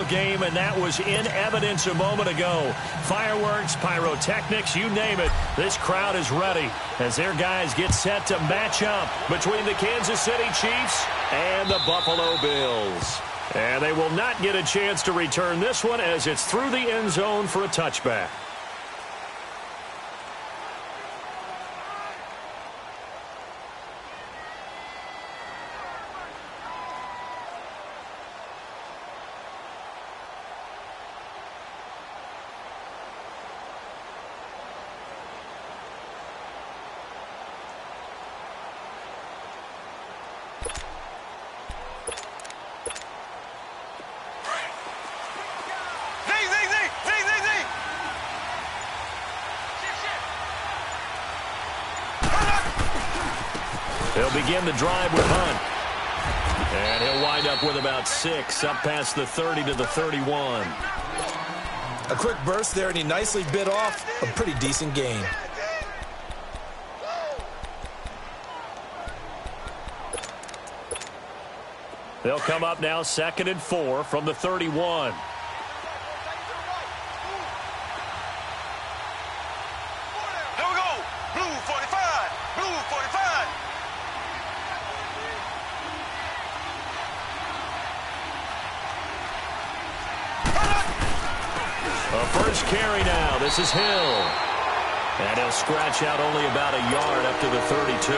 game, and that was in evidence a moment ago. Fireworks, pyrotechnics, you name it. This crowd is ready as their guys get set to match up between the Kansas City Chiefs and the Buffalo Bills. And they will not get a chance to return this one as it's through the end zone for a touchback. He'll begin the drive with Hunt. And he'll wind up with about 6, up past the 30 to the 31. A quick burst there, and he nicely bit off a pretty decent gain. They'll come up now 2nd and 4 from the 31. First carry now. This is Hill. And he'll scratch out only about a yard up to the 32.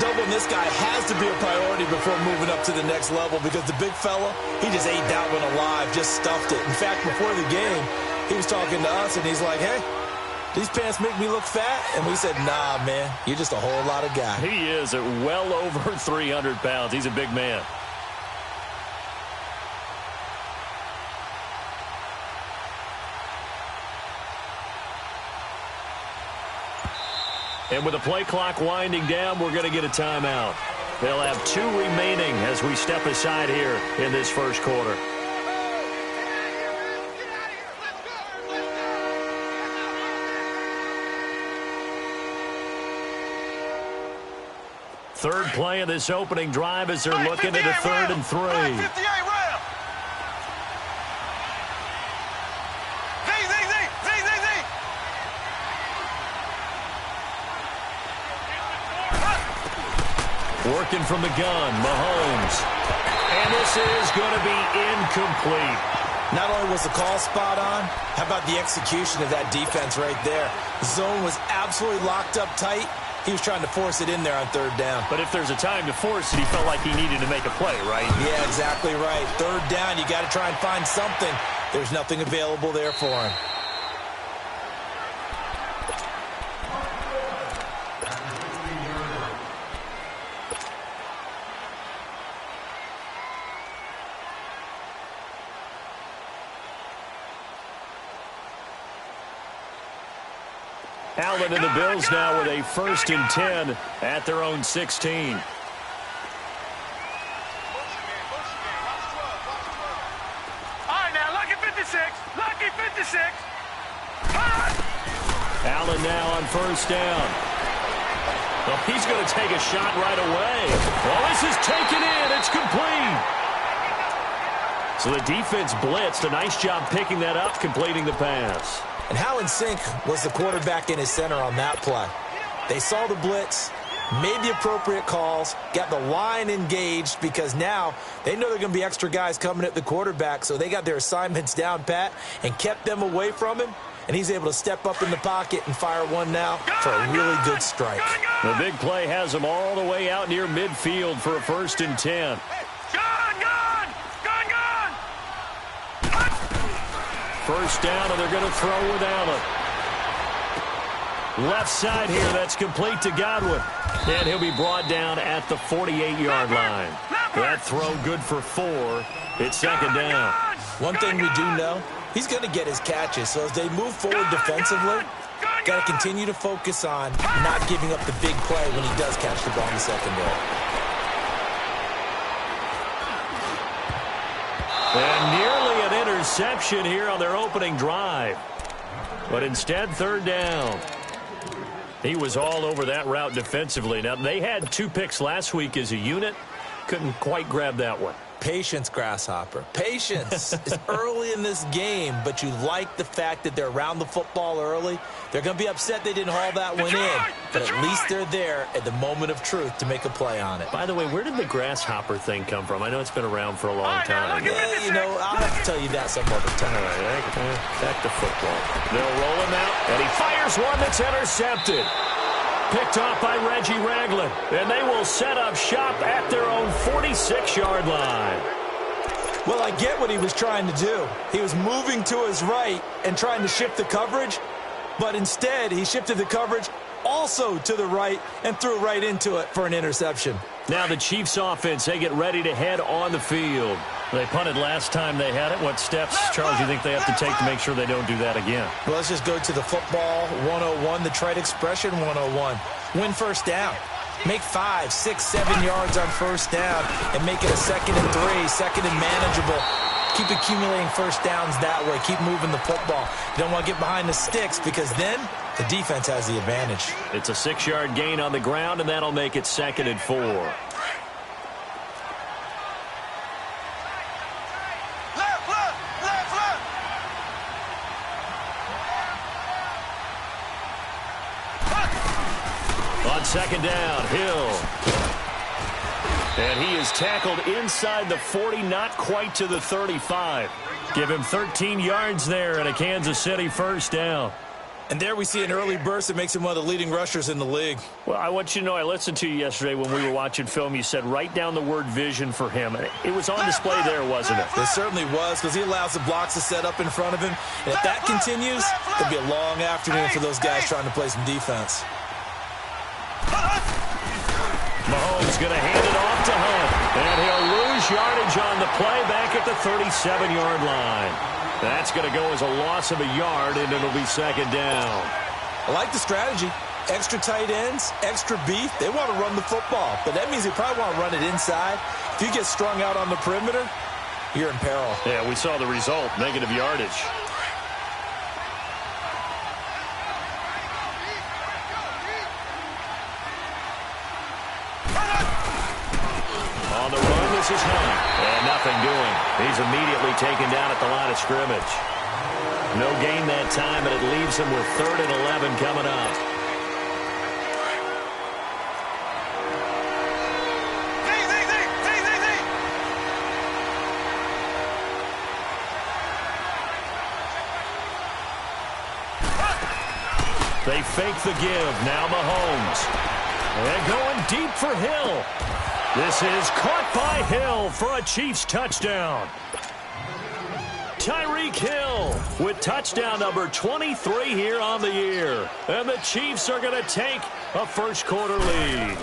Doubling this guy has to be a priority before moving up to the next level because the big fella, he just ate that one alive, just stuffed it. In fact, before the game, he was talking to us, and he's like, hey, these pants make me look fat? And we said, nah, man, you're just a whole lot of guy. He is at well over 300 pounds. He's a big man. And with the play clock winding down, we're going to get a timeout. They'll have 2 remaining as we step aside here in this first quarter. Third play of this opening drive as they're looking at a 3rd and 3. Working from the gun, Mahomes. And this is going to be incomplete. Not only was the call spot on, how about the execution of that defense right there? The zone was absolutely locked up tight. He was trying to force it in there on 3rd down. But if there's a time to force it, he felt like he needed to make a play, right? Yeah, exactly right. 3rd down, you got to try and find something. There's nothing available there for him. Allen and the Bills now with a 1st and 10 at their own 16. All right, now, lucky 56. Lucky 56. Allen now on 1st down. Well, he's going to take a shot right away. Well, this is taken in. It's complete. So the defense blitzed. A nice job picking that up, completing the pass. And how in sync was the quarterback in his center on that play? They saw the blitz, made the appropriate calls, got the line engaged because now they know they're going to be extra guys coming at the quarterback, so they got their assignments down pat and kept them away from him, and he's able to step up in the pocket and fire one now for a really good strike. The big play has him all the way out near midfield for a 1st and 10. First down, and they're going to throw with Allen. Left side here, that's complete to Godwin. And he'll be brought down at the 48-yard line. That throw good for 4. It's 2nd down. One thing we do know, he's going to get his catches. So as they move forward defensively, got to continue to focus on not giving up the big play when he does catch the ball in the secondary. And nearly an interception here on their opening drive. But instead, 3rd down. He was all over that route defensively. Now, they had 2 picks last week as a unit. Couldn't quite grab that one. Patience, Grasshopper. Patience. It's early in this game, but you like the fact that they're around the football early. They're going to be upset they didn't haul that one in, but at least they're there at the moment of truth to make a play on it. By the way, where did the grasshopper thing come from? I know it's been around for a long time. Yeah, you know, I'll have to tell you that some other time. All right, back to football. They'll roll him out, and he fires one that's intercepted. Picked off by Reggie Ragland, and they will set up shop at their own 46-yard line. Well, I get what he was trying to do. He was moving to his right and trying to shift the coverage, but instead he shifted the coverage also to the right and threw right into it for an interception. Now the Chiefs offense, they get ready to head on the field. They punted last time they had it. What steps, Charles, do you think they have to take to make sure they don't do that again? Well, let's just go to the football 101, the trite expression 101. Win first down. Make 5, 6, 7 yards on first down and make it a 2nd and 3, second and manageable. Keep accumulating first downs that way. Keep moving the football. You don't want to get behind the sticks because then the defense has the advantage. It's a 6-yard gain on the ground, and that'll make it 2nd and 4. On 2nd down, Hill. And he is tackled inside the 40, not quite to the 35. Give him 13 yards there and a Kansas City first down. And there we see an early burst that makes him one of the leading rushers in the league. Well, I want you to know, I listened to you yesterday when we were watching film. You said write down the word vision for him. It was on display there, wasn't it? It certainly was, because he allows the blocks to set up in front of him. And if that continues, it'll be a long afternoon for those guys trying to play some defense. Mahomes going to hand it off to Hunt. And he'll lose yardage on the play back at the 37-yard line. That's going to go as a loss of a yard, and it'll be 2nd down. I like the strategy. Extra tight ends, extra beef. They want to run the football, but that means they probably want to run it inside. If you get strung out on the perimeter, you're in peril. Yeah, we saw the result, negative yardage. On the run, this is Hunt. And nothing doing. He's immediately taken down at the line of scrimmage. No gain that time, and it leaves him with 3rd and 11 coming up. They fake the give. Now Mahomes. And going deep for Hill. This is caught by Hill for a Chiefs touchdown. Tyreek Hill with touchdown number 23 here on the year. And the Chiefs are going to take a first-quarter lead.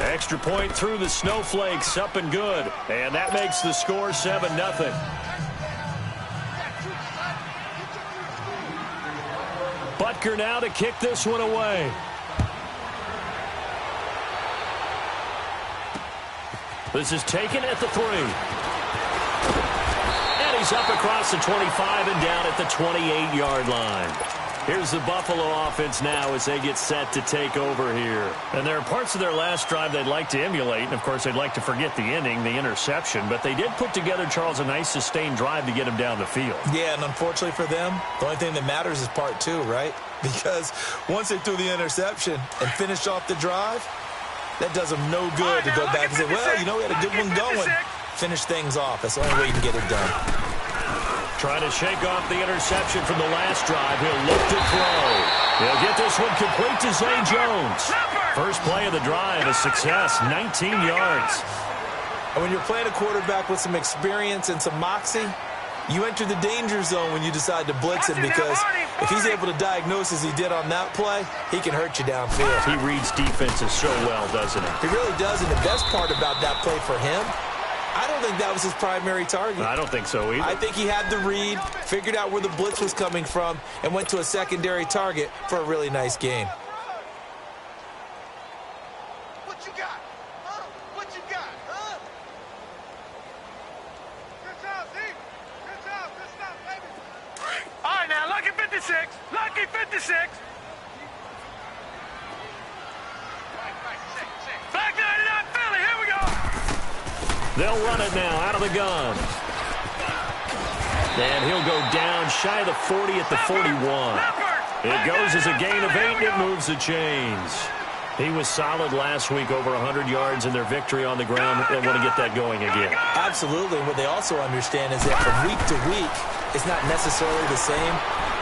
Extra point through the snowflakes, up and good. And that makes the score 7-0. Butker now to kick this one away. This is taken at the 3. And he's up across the 25 and down at the 28-yard line. Here's the Buffalo offense now as they get set to take over here. And there are parts of their last drive they'd like to emulate. And, of course, they'd like to forget the inning, the interception. But they did put together, Charles, a nice sustained drive to get him down the field. Yeah, and unfortunately for them, the only thing that matters is part 2, right? Because once they threw the interception and finished off the drive, that does them no good to go back and say, well, you know, we had a good one going. Finish things off. That's the only way you can get it done. Trying to shake off the interception from the last drive. He'll look to throw. He'll get this one complete to Zay Jones. First play of the drive, a success, 19 yards. And when you're playing a quarterback with some experience and some moxie, you enter the danger zone when you decide to blitz him, because if he's able to diagnose as he did on that play, he can hurt you downfield. He reads defenses so well, doesn't he? He really does, and the best part about that play for him, I don't think that was his primary target. I don't think so either. I think he had the read, figured out where the blitz was coming from, and went to a secondary target for a really nice gain. What you got? Huh? What you got? Huh? Good job, Z. Good job. Good stuff, baby. All right, now, lucky 56. Lucky 56. Back 99 Philly. Here we go. They'll run it now out of the gun. And he'll go down shy of the 40 at the 41. It goes as a gain of 8, and it moves the chains. He was solid last week, over 100 yards in their victory on the ground. They want to get that going again. Absolutely. What they also understand is that from week to week, it's not necessarily the same,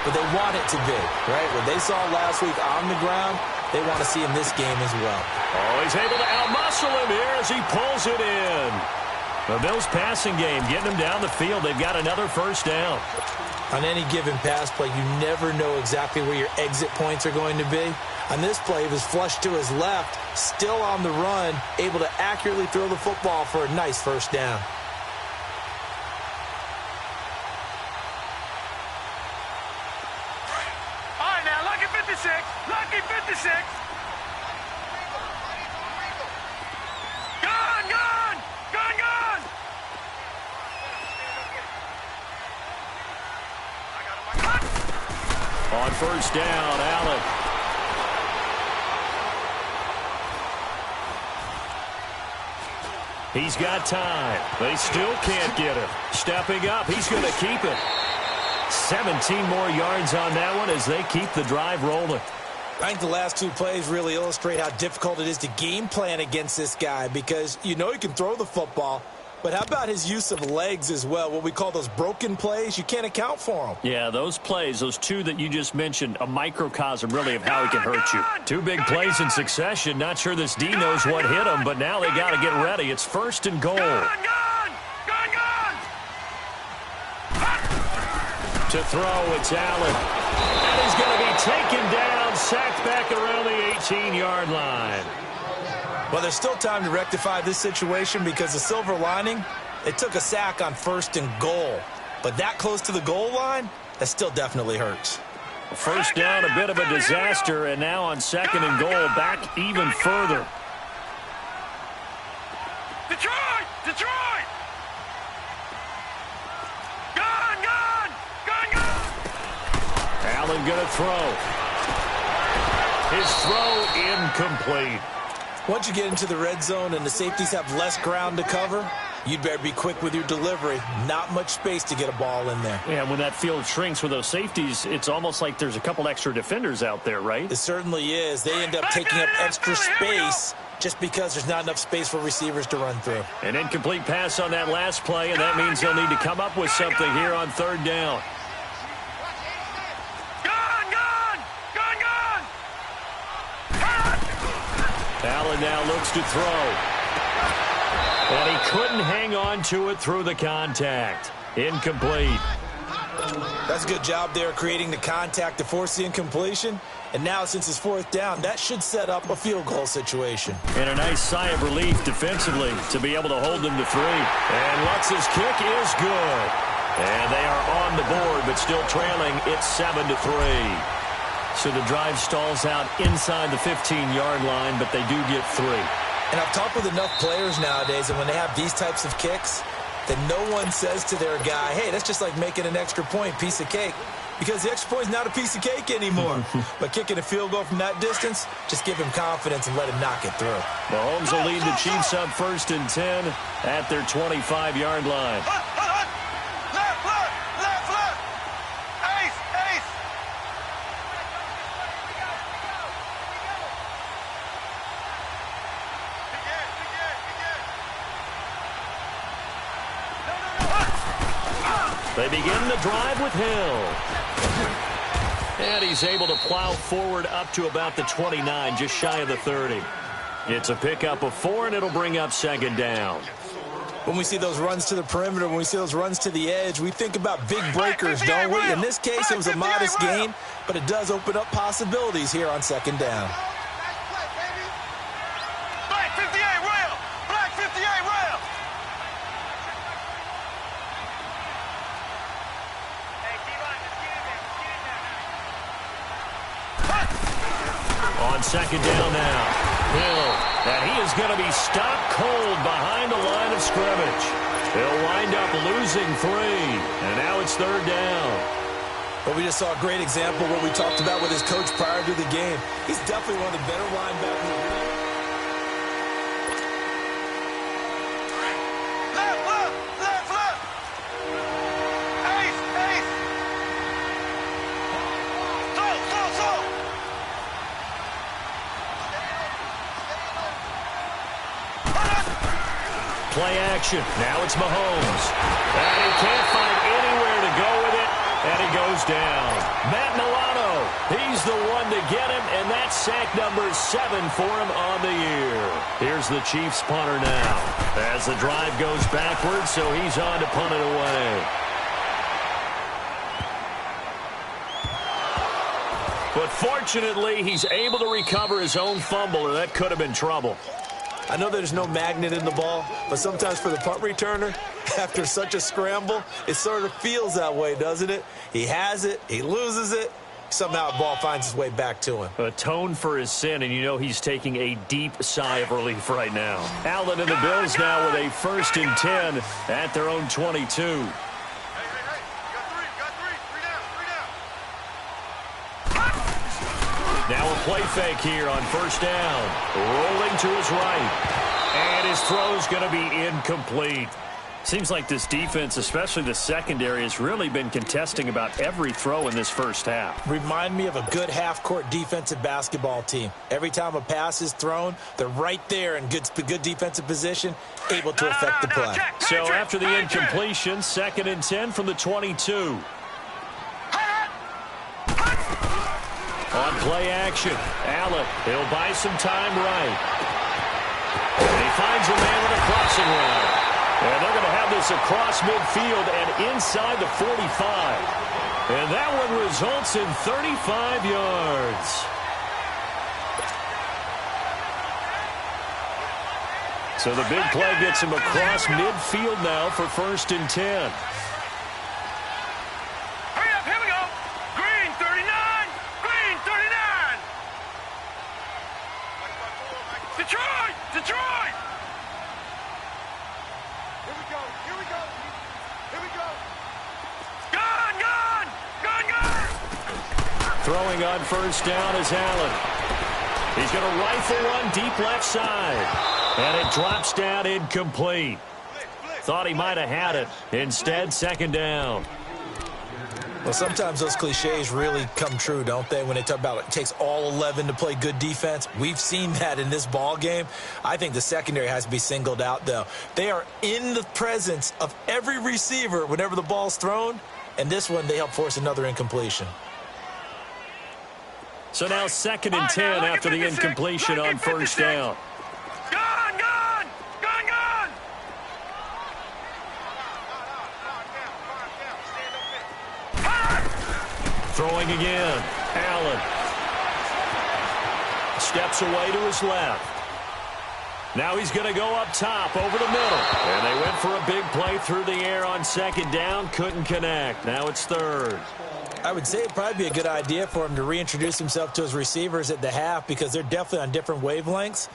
but they want it to be, right? What they saw last week on the ground, they want to see in this game as well. Oh, he's able to outmuscle him here as he pulls it in. The Bills passing game, getting him down the field. They've got another first down. On any given pass play, you never know exactly where your exit points are going to be. On this play, he was flushed to his left, still on the run, able to accurately throw the football for a nice first down. All right, now, lucky 56. Lucky 56. Gun, gun! Gun, gun! On first down, Allen. He's got time. They still can't get him. Stepping up, he's going to keep it. 17 more yards on that one as they keep the drive rolling. I think the last two plays really illustrate how difficult it is to game plan against this guy, because you know he can throw the football, but how about his use of legs as well? What we call those broken plays, you can't account for them. Yeah, those plays, those two that you just mentioned, a microcosm really of how he can hurt you. Two big plays in succession. Not sure this D knows what hit him, but now they got to get ready. It's first and goal. Gun, gun! Gun, gun! To throw, it's Allen. And he's going to be taken down, sacked back around the 18-yard line. Well, there's still time to rectify this situation, because the silver lining, it took a sack on first and goal. But that close to the goal line, that still definitely hurts. First down, a bit of a disaster, and now on second and goal, back even further. Detroit! Detroit! Gun, gun! Gun, gun! Allen going to throw. His throw incomplete. Once you get into the red zone and the safeties have less ground to cover, you'd better be quick with your delivery. Not much space to get a ball in there. Yeah, when that field shrinks with those safeties, it's almost like there's a couple extra defenders out there, right? It certainly is. They end up taking up extra space just because there's not enough space for receivers to run through. An incomplete pass on that last play, and that means they'll need to come up with something here on third down. Allen now looks to throw. And he couldn't hang on to it through the contact. Incomplete. That's a good job there creating the contact to force the incompletion. And now, since it's fourth down, that should set up a field goal situation. And a nice sigh of relief defensively to be able to hold them to 3. And Lutz's kick is good. And they are on the board, but still trailing. It's 7-3. So the drive stalls out inside the 15-yard line, but they do get 3. And I've talked with enough players nowadays, and when they have these types of kicks, that no one says to their guy, hey, that's just like making an extra point, piece of cake. Because the extra point is not a piece of cake anymore. But kicking a field goal from that distance, just give him confidence and let him knock it through. Mahomes will lead the Chiefs up first and 10 at their 25-yard line. They begin the drive with Hill. And he's able to plow forward up to about the 29, just shy of the 30. It's a pickup of 4, and it'll bring up second down. When we see those runs to the perimeter, when we see those runs to the edge, we think about big breakers, don't we? In this case, it was a modest gain, but it does open up possibilities here on second down. Black 58 rail! Black 58 rail! On second down now, Hill, and he is going to be stopped cold behind the line of scrimmage. He'll wind up losing 3, and now it's third down. Well, we just saw a great example of what we talked about with his coach prior to the game. He's definitely one of the better linebackers in the league. play action. Now it's Mahomes. And he can't find anywhere to go with it. And he goes down. Matt Milano, he's the one to get him, and that's sack number 7 for him on the year. Here's the Chiefs punter now. As the drive goes backwards, so he's on to punt it away. But fortunately, he's able to recover his own fumble, or that could have been trouble. I know there's no magnet in the ball, but sometimes for the punt returner, after such a scramble, it sort of feels that way, doesn't it? He has it, he loses it, somehow the ball finds its way back to him. Atone for his sin, and you know he's taking a deep sigh of relief right now. Allen and the Bills now with a 1st and 10 at their own 22. Now a play fake here on 1st down. Rolling to his right. And his throw's going to be incomplete. Seems like this defense, especially the secondary, has really been contesting about every throw in this first half. Remind me of a good half-court defensive basketball team. Every time a pass is thrown, they're right there in good defensive position, able to affect the play. So after the incompletion, 2nd and 10 from the 22. On play action, Allen, he'll buy some time right. And he finds a man on a crossing route. And they're going to have this across midfield and inside the 45. And that one results in 35 yards. So the big play gets him across midfield now for 1st and 10. Detroit! Here we go. Gone! Throwing on 1st down is Allen. He's going to rifle one deep left side. And it drops down incomplete. Thought he might have had it. Instead, 2nd down. Well, sometimes those cliches really come true, don't they, when they talk about it takes all 11 to play good defense. We've seen that in this ball game. I think the secondary has to be singled out, though. They are in the presence of every receiver whenever the ball's thrown, and this one they help force another incompletion. So now 2nd and 10 after the incompletion on 1st down. Gone! Throwing again. Allen. Steps away to his left. Now he's going to go up top over the middle. And they went for a big play through the air on 2nd down. Couldn't connect. Now it's 3rd. I would say it'd probably be a good idea for him to reintroduce himself to his receivers at the half because they're definitely on different wavelengths.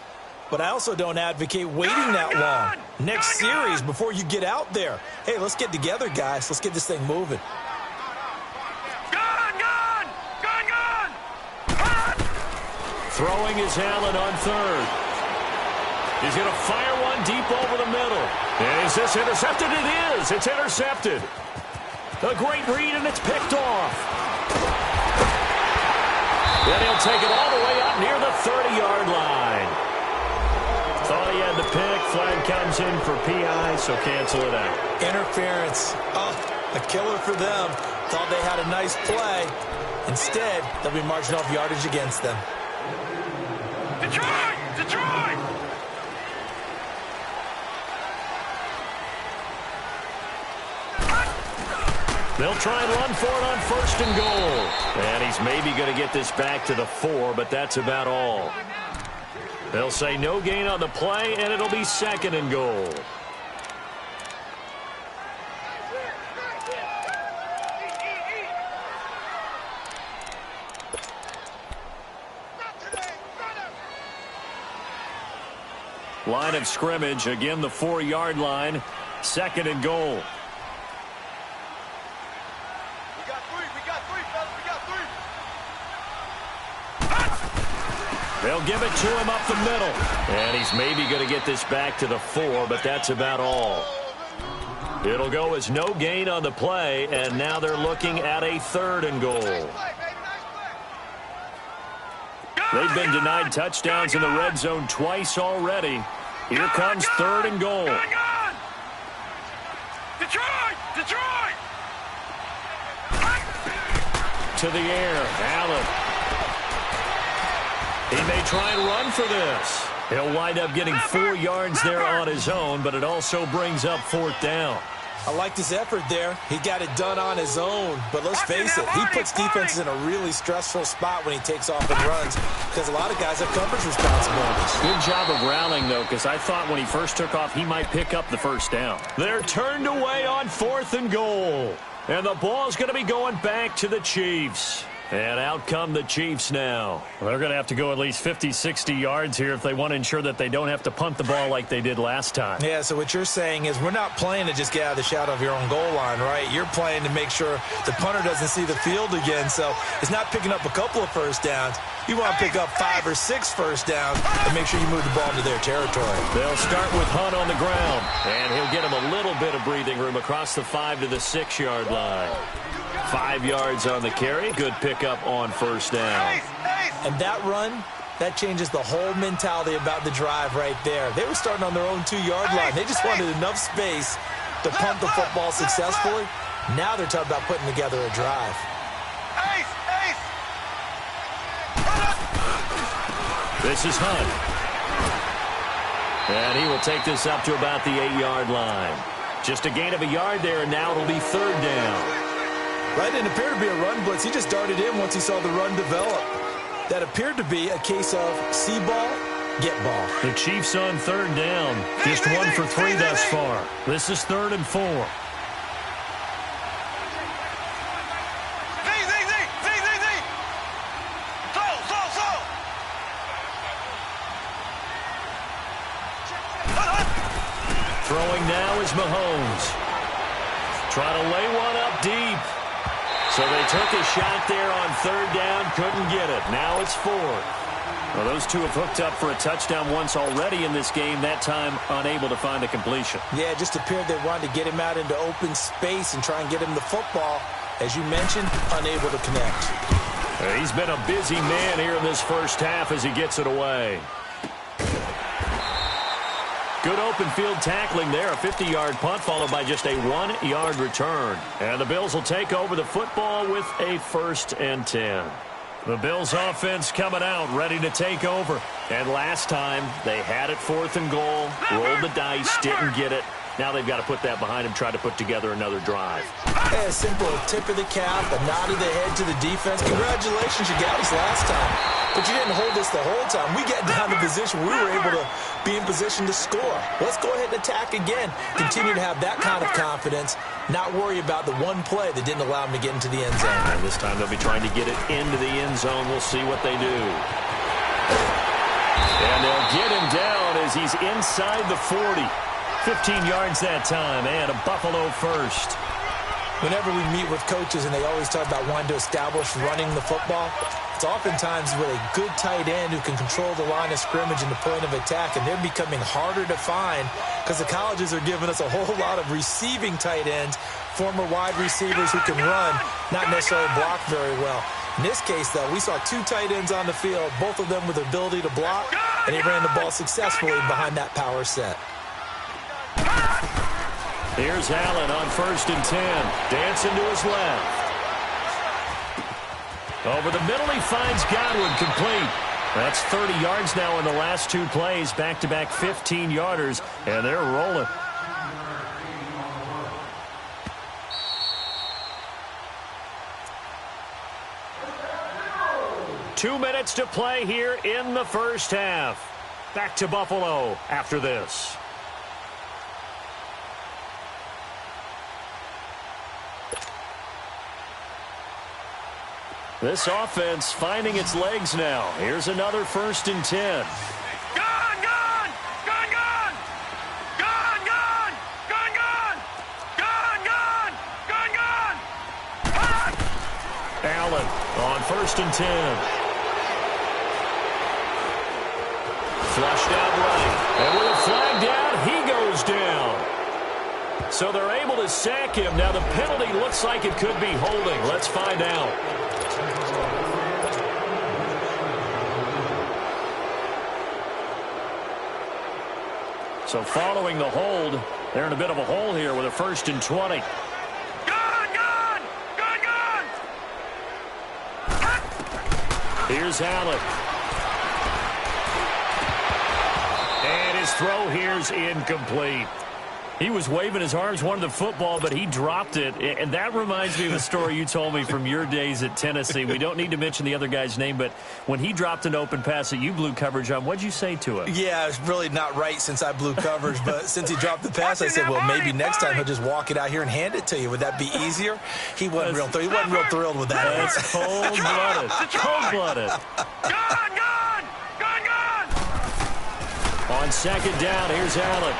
But I also don't advocate waiting that long. Next series before you get out there. Hey, let's get together, guys. Let's get this thing moving. Throwing is Allen on 3rd. He's going to fire one deep over the middle. And is this intercepted? It is. It's intercepted. A great read, and it's picked off. Then he'll take it all the way up near the 30-yard line. Thought he had the pick. Flag comes in for PI, so cancel it out. Interference. Oh, a killer for them. Thought they had a nice play. Instead, they'll be marching off yardage against them. Detroit! They'll try and run for it on 1st and goal. And he's maybe going to get this back to the 4, but that's about all. They'll say no gain on the play, and it'll be 2nd and goal. Line of scrimmage, again the 4-yard line, 2nd and goal. We got three, fellas, we got three. They'll give it to him up the middle. And he's maybe going to get this back to the 4, but that's about all. It'll go as no gain on the play, and now they're looking at a 3rd and goal. They've been denied touchdowns in the red zone twice already. Here comes 3rd and goal. Detroit! Detroit! To the air, Allen. He may try and run for this. He'll wind up getting 4 yards there on his own, but it also brings up 4th down. I like this effort there. He got it done on his own. But let's face it, he puts defenses in a really stressful spot when he takes off and runs because a lot of guys have coverage responsibilities. Good job of rallying, though, because I thought when he first took off, he might pick up the first down. They're turned away on 4th and goal. And the ball's going to be going back to the Chiefs. And out come the Chiefs now. They're going to have to go at least 50, 60 yards here if they want to ensure that they don't have to punt the ball like they did last time. Yeah, so what you're saying is we're not playing to just get out of the shadow of your own goal line, right? You're playing to make sure the punter doesn't see the field again. So it's not picking up a couple of first downs. You want to pick up 5 or 6 first downs and make sure you move the ball into their territory. They'll start with Hunt on the ground, and he'll get him a little bit of breathing room across the 5 to the 6-yard line. 5 yards on the carry. Good pickup on first down. And that run, that changes the whole mentality about the drive right there. They were starting on their own 2-yard line. They just wanted enough space to punt the football successfully. Now they're talking about putting together a drive. This is Hunt. And he will take this up to about the 8-yard line. Just a gain of a yard there, and now it'll be 3rd down. Right, didn't appear to be a run blitz. He just darted in once he saw the run develop. That appeared to be a case of see ball, get ball. The Chiefs on 3rd down. Just 1 for 3 thus far. This is 3rd and 4. Throwing now is Mahomes. Trying to lay one up deep. So they took a shot there on 3rd down, couldn't get it. Now it's 4th. Well, those two have hooked up for a touchdown once already in this game, that time unable to find a completion. Yeah, it just appeared they wanted to get him out into open space and try and get him the football. As you mentioned, unable to connect. He's been a busy man here in this first half as he gets it away. Good open field tackling there. A 50-yard punt followed by just a 1-yard return. And the Bills will take over the football with a 1st and 10. The Bills offense coming out, ready to take over. And last time, they had it 4th and goal, rolled the dice, didn't get it. Now they've got to put that behind them, try to put together another drive. Yeah, a simple tip of the cap, a nod of the head to the defense. Congratulations, you got us last time. But you didn't hold us the whole time. We got down to position we were able to be in position to score. Let's go ahead and attack again. Continue to have that kind of confidence, not worry about the one play that didn't allow them to get into the end zone. And this time they'll be trying to get it into the end zone. We'll see what they do. And they'll get him down as he's inside the 40. 15 yards that time, and a Buffalo first. Whenever we meet with coaches and they always talk about wanting to establish running the football, it's oftentimes with a good tight end who can control the line of scrimmage and the point of attack, and they're becoming harder to find because the colleges are giving us a whole lot of receiving tight ends, former wide receivers who can run, not necessarily block very well. In this case, though, we saw 2 tight ends on the field, both of them with the ability to block, and he ran the ball successfully behind that power set. Here's Allen on 1st and 10. Dancing to his left. Over the middle, he finds Godwin complete. That's 30 yards now in the last 2 plays. Back-to-back 15-yarders, and they're rolling. Two minutes to play here in the first half. Back to Buffalo after this. This offense finding its legs now. Here's another 1st and 10. Allen on 1st and 10. Flushed out right. And with a flag down, he goes down. So they're able to sack him. Now the penalty looks like it could be holding. Let's find out. So following the hold, They're in a bit of a hole here with a 1st and 20. Gun! Here's Allen. And his throw here's incomplete. He was waving his arms, wanted the football, but he dropped it. And that reminds me of a story you told me from your days at Tennessee. We don't need to mention the other guy's name, but when he dropped an open pass that you blew coverage on, what'd you say to him? Yeah, it's really not right since I blew coverage, but since he dropped the pass, I said, well, maybe next time he'll just walk it out here and hand it to you. Would that be easier? He wasn't real thrilled with that. That's cold-blooded. Cold-blooded. Gun! On 2nd down, here's Allen.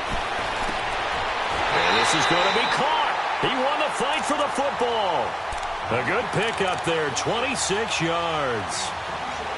And this is going to be caught. He won the fight for the football. A good pickup there, 26 yards.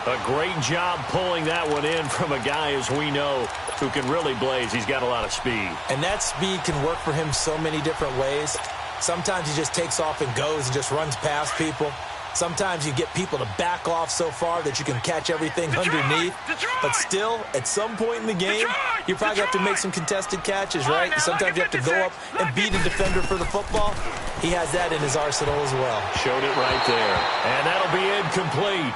A great job pulling that one in from a guy, as we know, who can really blaze. He's got a lot of speed. And that speed can work for him so many different ways. Sometimes he just takes off and goes and just runs past people. Sometimes you get people to back off so far that you can catch everything underneath. But still, at some point in the game, you probably have to make some contested catches, right? Sometimes you have to go up and beat a defender for the football. He has that in his arsenal as well. Showed it right there. And that'll be incomplete.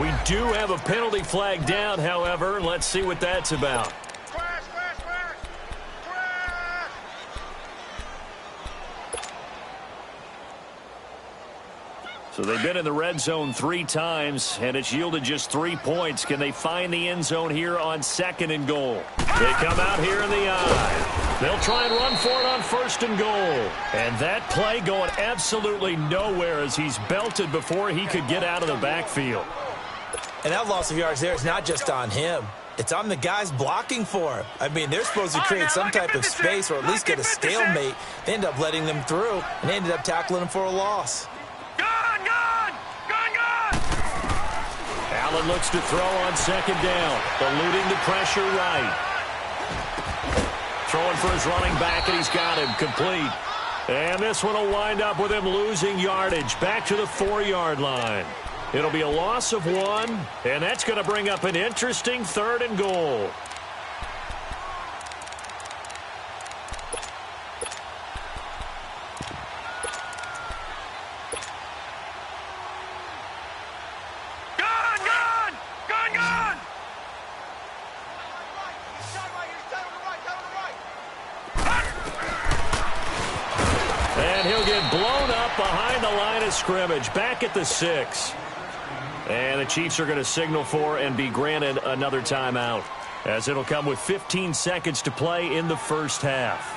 We do have a penalty flag down, however. Let's see what that's about. So they've been in the red zone 3 times, and it's yielded just 3 points. Can they find the end zone here on 2nd and goal? They come out here in the eye. They'll try and run for it on 1st and goal. And that play going absolutely nowhere as he's belted before he could get out of the backfield. And that loss of yards there is not just on him. It's on the guys blocking for him. I mean, they're supposed to create some type of space or at least get a stalemate. They end up letting them through, and they ended up tackling him for a loss. Allen looks to throw on 2nd down, eluding the pressure right. Throwing for his running back, and he's got him complete. And this one will wind up with him losing yardage back to the 4-yard line. It'll be a loss of 1, and that's going to bring up an interesting 3rd and goal. Scrimmage back at the 6. And the Chiefs are going to signal for and be granted another timeout, as it'll come with 15 seconds to play in the first half.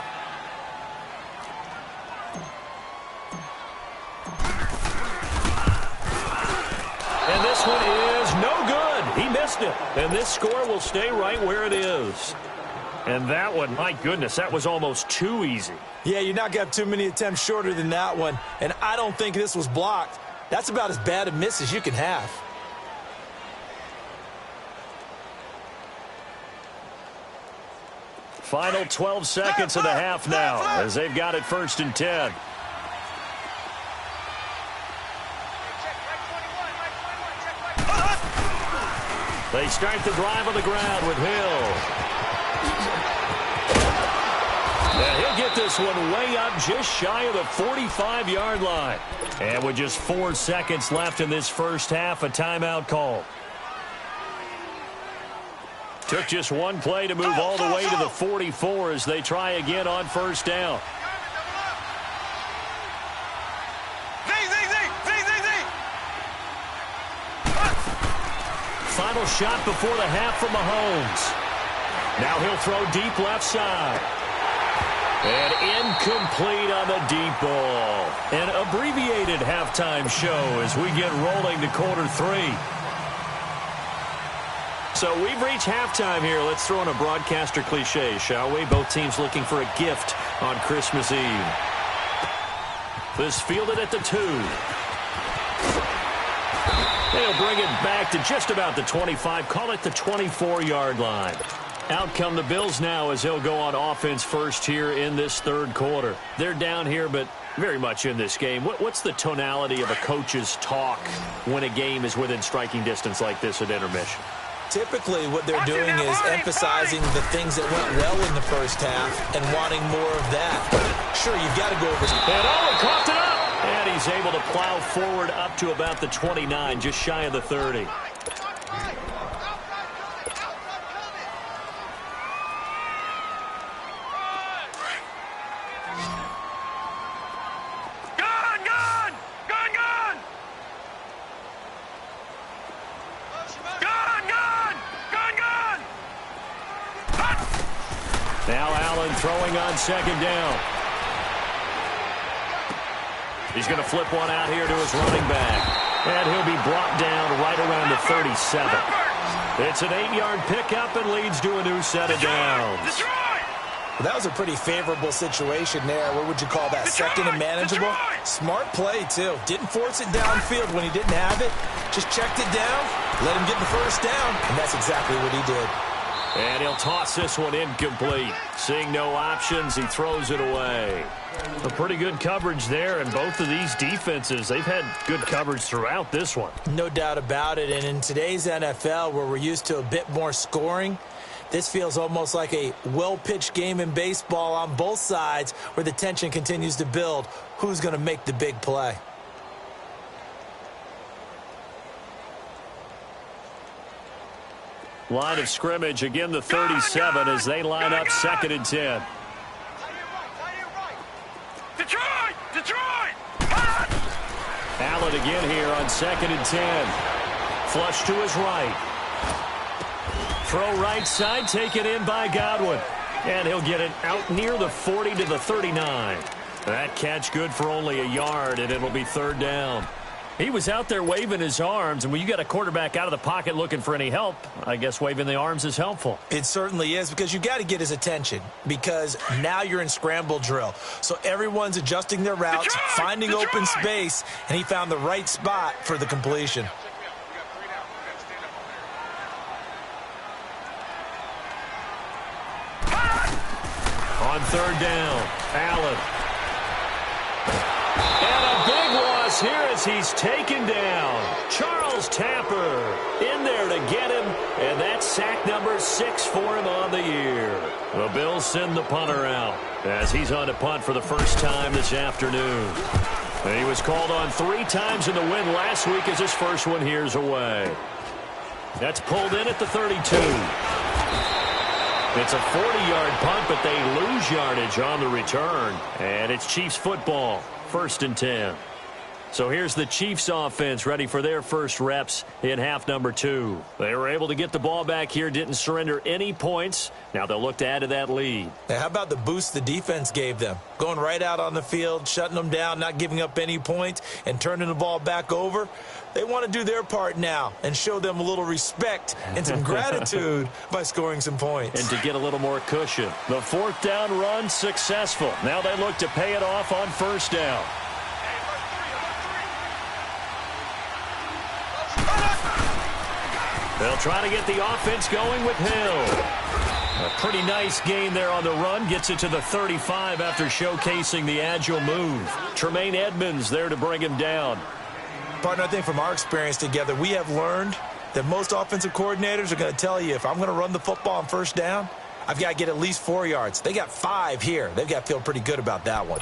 And this one is no good. He missed it. And this score will stay right where it is. And that one, my goodness, that was almost too easy. Yeah, you're not going to have too many attempts shorter than that one. And I don't think this was blocked. That's about as bad a miss as you can have. Final 12 seconds of the half now, as they've got it 1st and 10. They start the drive on the ground with Hill. And he'll get this one way up just shy of the 45-yard line. And with just 4 seconds left in this first half, a timeout call. Took just one play to move all the way to the 44 as they try again on 1st down. Final shot before the half from Mahomes. Now he'll throw deep left side. And incomplete on the deep ball. An abbreviated halftime show as we get rolling to quarter 3. So we've reached halftime here. Let's throw in a broadcaster cliche, shall we? Both teams looking for a gift on Christmas Eve. This fielded at the 2. They'll bring it back to just about the 25. Call it the 24-yard line. Out come the Bills now as they'll go on offense first here in this 3rd quarter. They're down here, but very much in this game. What's the tonality of a coach's talk when a game is within striking distance like this at intermission? Typically, what they're doing is emphasizing the things that went well in the first half and wanting more of that. Sure, you've got to go over. And coughed it up. And he's able to plow forward up to about the 29, just shy of the 30. Now Allen throwing on second down. He's going to flip one out here to his running back. And he'll be brought down right around the 37. It's an 8-yard pickup and leads to a new set of downs. Well, that was a pretty favorable situation there. What would you call that? Second and manageable? Smart play, too. Didn't force it downfield when he didn't have it. Just checked it down, let him get the first down, and that's exactly what he did. And he'll toss this one incomplete. Seeing no options, he throws it away. A pretty good coverage there, and both of these defenses, they've had good coverage throughout this one. No doubt about it, and in today's NFL, where we're used to a bit more scoring, this feels almost like a well-pitched game in baseball on both sides where the tension continues to build. Who's going to make the big play? Line of scrimmage, again the 37 as they line up second and 10. Detroit! Detroit! Allen again here on second and 10. Flush to his right. Throw right side, taken in by Godwin. And he'll get it out near the 40 to the 39. That catch good for only a yard, and it'll be third down. He was out there waving his arms, and when you got a quarterback out of the pocket looking for any help, I guess waving the arms is helpful. It certainly is, because you got to get his attention, because now you're in scramble drill. So everyone's adjusting their routes, finding open space, and he found the right spot for the completion. On third down, Allen. And a big loss here as he's taken down. Charles Tapper in there to get him, and that's sack number 6 for him on the year. The Bills send the punter out as he's on to punt for the first time this afternoon. And he was called on 3 times in the win last week as his first one here's away. That's pulled in at the 32. It's a 40-yard punt, but they lose yardage on the return. And it's Chiefs football, first and 10. So here's the Chiefs offense ready for their first reps in half number 2. They were able to get the ball back here, didn't surrender any points. Now they'll look to add to that lead. Now, how about the boost the defense gave them? Going right out on the field, shutting them down, not giving up any points, and turning the ball back over. They want to do their part now and show them a little respect and some gratitude by scoring some points. And to get a little more cushion. The fourth down run successful. Now they look to pay it off on first down. They'll try to get the offense going with Hill. A pretty nice gain there on the run. Gets it to the 35 after showcasing the agile move. Tremaine Edmonds there to bring him down. Partner, I think from our experience together, we have learned that most offensive coordinators are going to tell you, if I'm going to run the football on first down, I've got to get at least 4 yards. They got 5 here. They've got to feel pretty good about that one.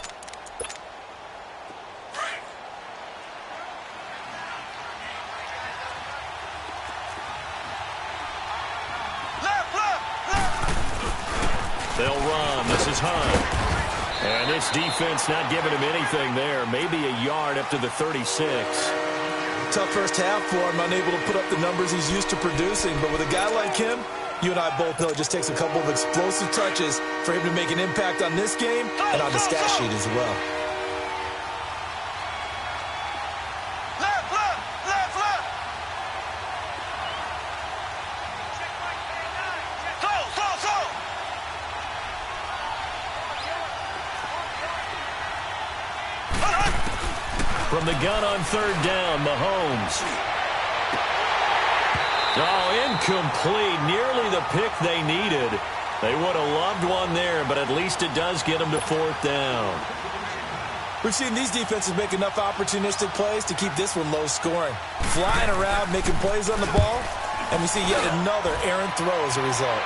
They'll run. This is Hunt. And this defense not giving him anything there. Maybe a yard up to the 36. Tough first half for him, unable to put up the numbers he's used to producing. But with a guy like him, you and I both know it just takes a couple of explosive touches for him to make an impact on this game and on the stat sheet as well. From the gun on third down, Mahomes. Oh, incomplete. Nearly the pick they needed. They would have loved one there, but at least it does get them to fourth down. We've seen these defenses make enough opportunistic plays to keep this one low scoring. Flying around, making plays on the ball, And we see yet another errant throw as a result.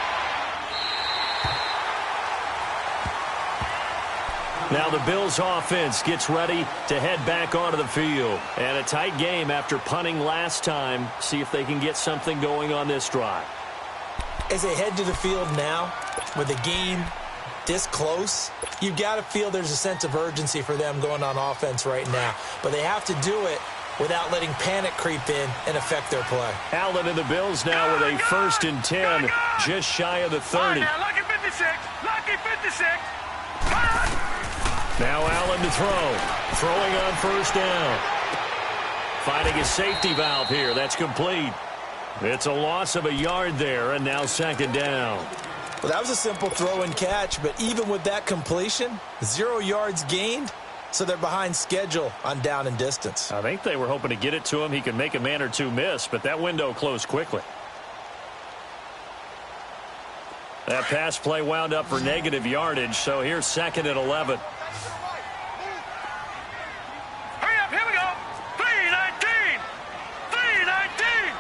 Now the Bills offense gets ready to head back onto the field. And a tight game after punting last time. See if they can get something going on this drive. As they head to the field now, with the game this close, you've got to feel there's a sense of urgency for them going on offense right now. But they have to do it without letting panic creep in and affect their play. Allen and the Bills now with a 1st and 10, just shy of the 30. Now, lucky 56. Lucky 56. Now Allen to throw. Throwing on 1st down. Finding his safety valve here. That's complete. It's a loss of a yard there, and now 2nd down. Well, that was a simple throw and catch, but even with that completion, 0 yards gained, so they're behind schedule on down and distance. I think they were hoping to get it to him. He could make a man or two miss, but that window closed quickly. That pass play wound up for negative yardage, so here's 2nd and 11. Hurry up, here we go. 3:19. 3:19.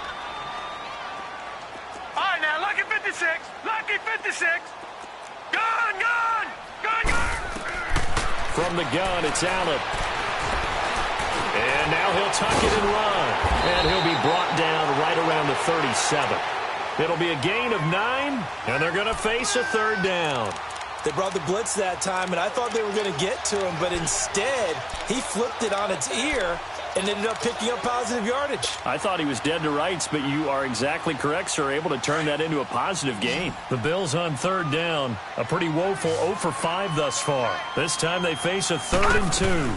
All right, now, lucky 56. Lucky 56. Gun, gun. Gun, gun. From the gun, it's Allen. And now he'll tuck it and run. And he'll be brought down right around the 37. It'll be a gain of 9, and they're going to face a 3rd down. They brought the blitz that time, and I thought they were going to get to him, but instead, he flipped it on its ear and ended up picking up positive yardage. I thought he was dead to rights, but you are exactly correct, sir, able to turn that into a positive gain. The Bills on 3rd down, a pretty woeful 0 for 5 thus far. This time they face a 3rd and 2.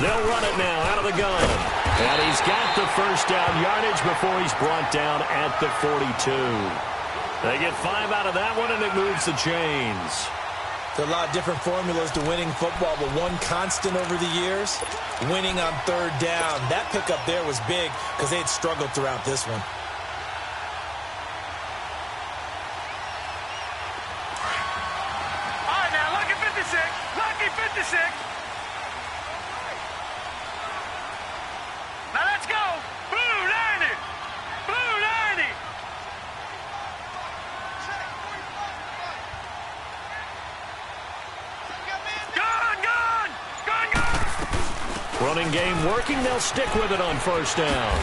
They'll run it now out of the gun. And he's got the 1st down yardage before he's brought down at the 42. They get 5 out of that one, and it moves the chains. There are a lot of different formulas to winning football, but one constant over the years, winning on 3rd down. That pickup there was big because they had struggled throughout this one. All right, now, lucky 56. Lucky 56. Now, let's go. Blue 90. Blue 90. Gun, gun. Gun, gun. Running game working. They'll stick with it on 1st down.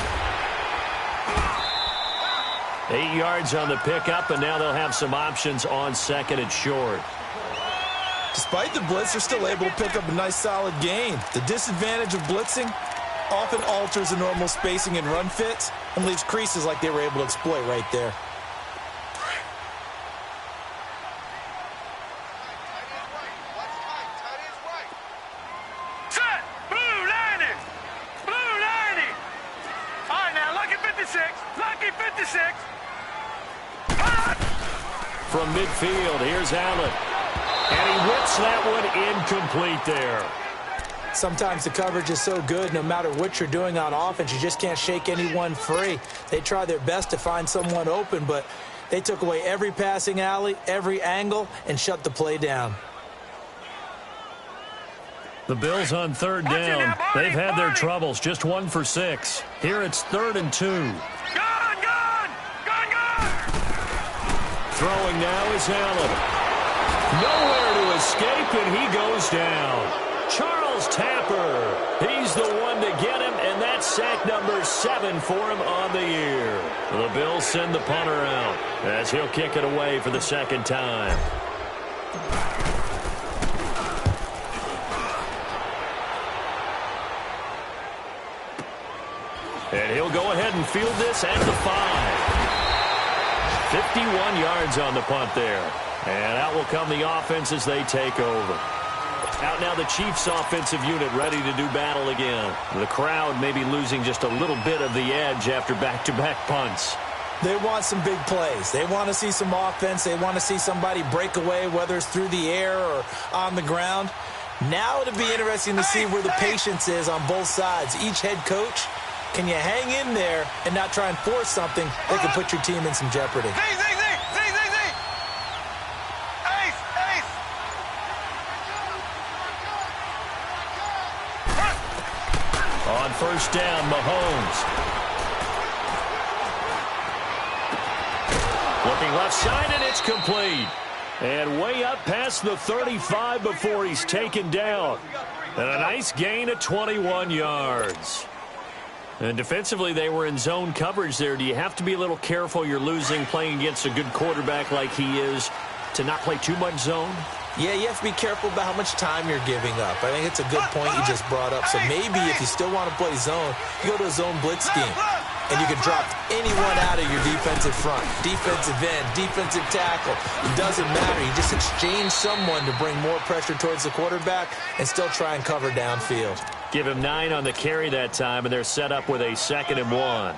8 yards on the pickup, and now they'll have some options on 2nd and short. Despite the blitz, they're still able to pick up a nice solid gain. The disadvantage of blitzing often alters the normal spacing and run fits and leaves creases like they were able to exploit right there. Set. Blue 90. Blue 90. All right, now, lucky 56. Lucky 56. From midfield, here's Allen. And he whips that one incomplete there. Sometimes the coverage is so good, no matter what you're doing on offense, you just can't shake anyone free. They try their best to find someone open, but they took away every passing alley, every angle, and shut the play down. The Bills on 3rd down. They've had their troubles, just 1 for 6. Here it's 3rd and 2. Gun, gun. Gun, gun. Throwing now is Allen. Nowhere to escape, and he goes down. Charles Tapper, he's the one to get him, and that's sack number 7 for him on the year. The Bills send the punter out as he'll kick it away for the 2nd time. And he'll go ahead and field this at the 5. 51 yards on the punt there. And out will come the offense as they take over. Out now the Chiefs offensive unit ready to do battle again. The crowd may be losing just a little bit of the edge after back-to-back punts. They want some big plays. They want to see some offense. They want to see somebody break away, whether it's through the air or on the ground. Now it'll be interesting to see where the patience is on both sides. Each head coach, can you hang in there and not try and force something that could put your team in some jeopardy? On 1st down, Mahomes. Looking left side, and it's complete. And way up past the 35 before he's taken down. And a nice gain of 21 yards. And defensively, they were in zone coverage there. Do you have to be a little careful you're losing playing against a good quarterback like he is to not play too much zone? Yeah, you have to be careful about how much time you're giving up. I think it's a good point you just brought up. So maybe if you still want to play zone, you go to a zone blitz scheme. And you can drop anyone out of your defensive front. Defensive end, defensive tackle. It doesn't matter. You just exchange someone to bring more pressure towards the quarterback and still try and cover downfield. Give him 9 on the carry that time, and they're set up with a 2nd and 1.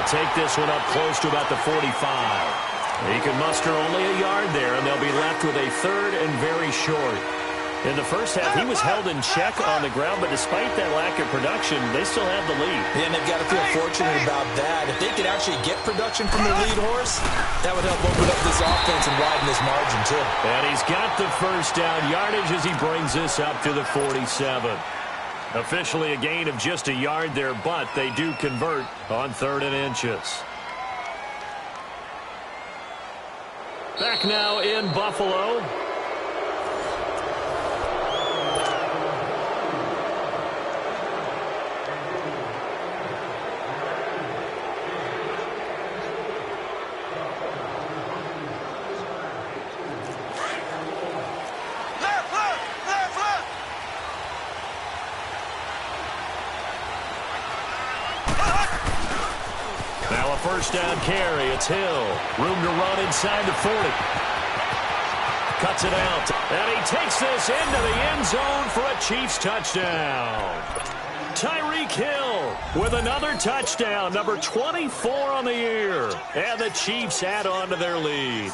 Take this one up close to about the 45. He can muster only a yard there, and they'll be left with a 3rd and very short. In the first half, he was held in check on the ground, but despite that lack of production, they still have the lead. Yeah, and they've got to feel fortunate about that. If they could actually get production from their lead horse, that would help open up this offense and widen this margin, too. And he's got the first down yardage as he brings this up to the 47. Officially a gain of just a yard there, but they do convert on 3rd and inches. Back now in Buffalo. First down carry. It's Hill. Room to run inside the 40. Cuts it out. And he takes this into the end zone for a Chiefs touchdown. Tyreek Hill with another touchdown. Number 24 on the year. And the Chiefs add on to their lead.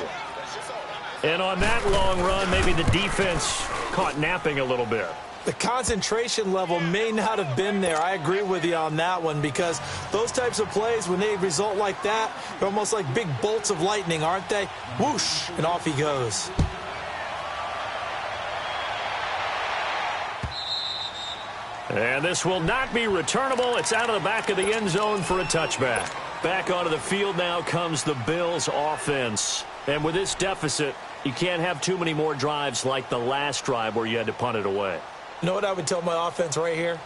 And on that long run, maybe the defense caught napping a little bit. The concentration level may not have been there. I agree with you on that one because those types of plays, when they result like that, they're almost like big bolts of lightning, aren't they? Whoosh, and off he goes. And this will not be returnable. It's out of the back of the end zone for a touchback. Back onto the field now comes the Bills offense. And with this deficit, you can't have too many more drives like the last drive where you had to punt it away. You know what I would tell my offense right here?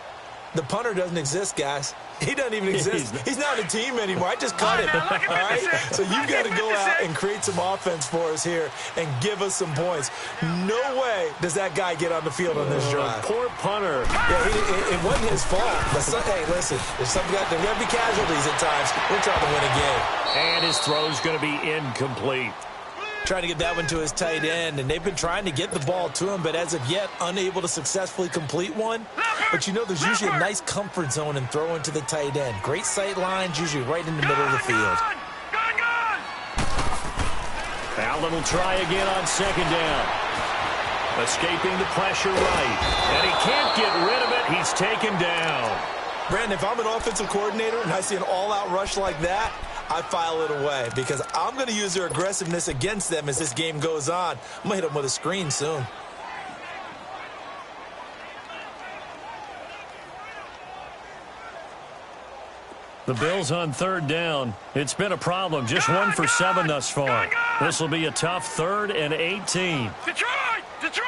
The punter doesn't exist, guys. He doesn't even exist. He's not a team anymore. I just cut him. All right? So you've got to go out and create some offense for us here and give us some points. No way does that guy get on the field on this drive. Poor punter. Yeah, it wasn't his fault. But hey, listen, there's going to be casualties at times. We're trying to win a game. And his throw's going to be incomplete. Trying to get that one to his tight end, and they've been trying to get the ball to him, but as of yet, unable to successfully complete one. But you know, there's usually a nice comfort zone in throwing to the tight end. Great sight lines, usually right in the middle of the field. Allen will try again on 2nd down. Escaping the pressure right, and he can't get rid of it. He's taken down. Brandon, if I'm an offensive coordinator and I see an all-out rush like that, I file it away because I'm going to use their aggressiveness against them as this game goes on. I'm going to hit them with a screen soon. The Bills on 3rd down. It's been a problem. Just 1 for 7 thus far. This will be a tough 3rd and 18. Detroit! Detroit!